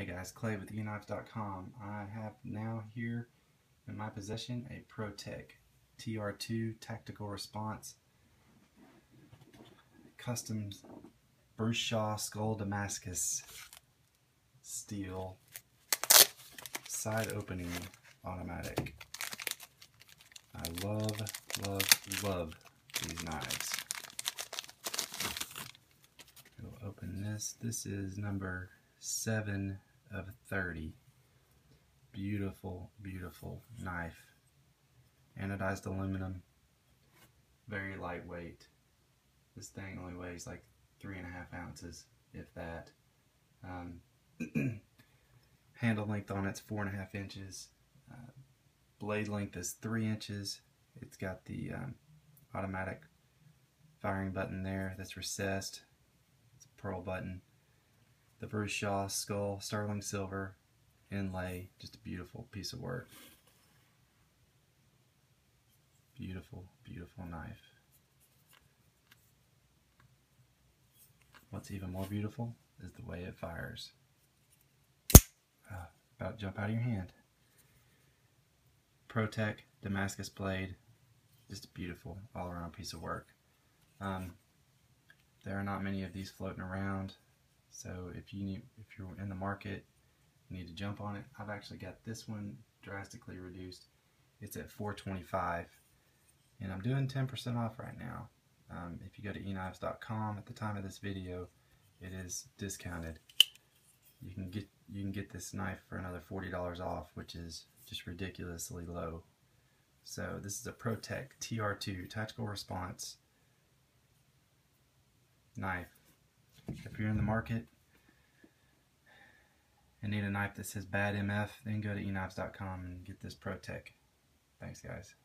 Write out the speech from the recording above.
Hey guys, Clay with eknives.com. I have now here in my possession a Protech TR-2 tactical response custom burst skull Damascus steel side opening automatic. I love these knives. We'll open this. This is number 7 of 30. Beautiful knife. Anodized aluminum. Very lightweight. This thing only weighs like 3.5 ounces, if that. Handle length on it's 4.5 inches. Blade length is 3 inches. It's got the automatic firing button there that's recessed. It's a pearl button. The Bruce skull, sterling silver inlay, just a beautiful piece of work. Beautiful knife. What's even more beautiful is the way it fires. About to jump out of your hand. Protech Damascus blade, just a beautiful all-around piece of work. There are not many of these floating around, so if you're in the market, you need to jump on it. I've actually got this one drastically reduced. It's at $4.25, and I'm doing 10% off right now. If you go to eknives.com at the time of this video, it is discounted. You can get this knife for another $40 off, which is just ridiculously low. So this is a Protech TR-2 tactical response knife. If you're in the market and need a knife that says bad MF, then go to eknives.com and get this Protech. Thanks guys.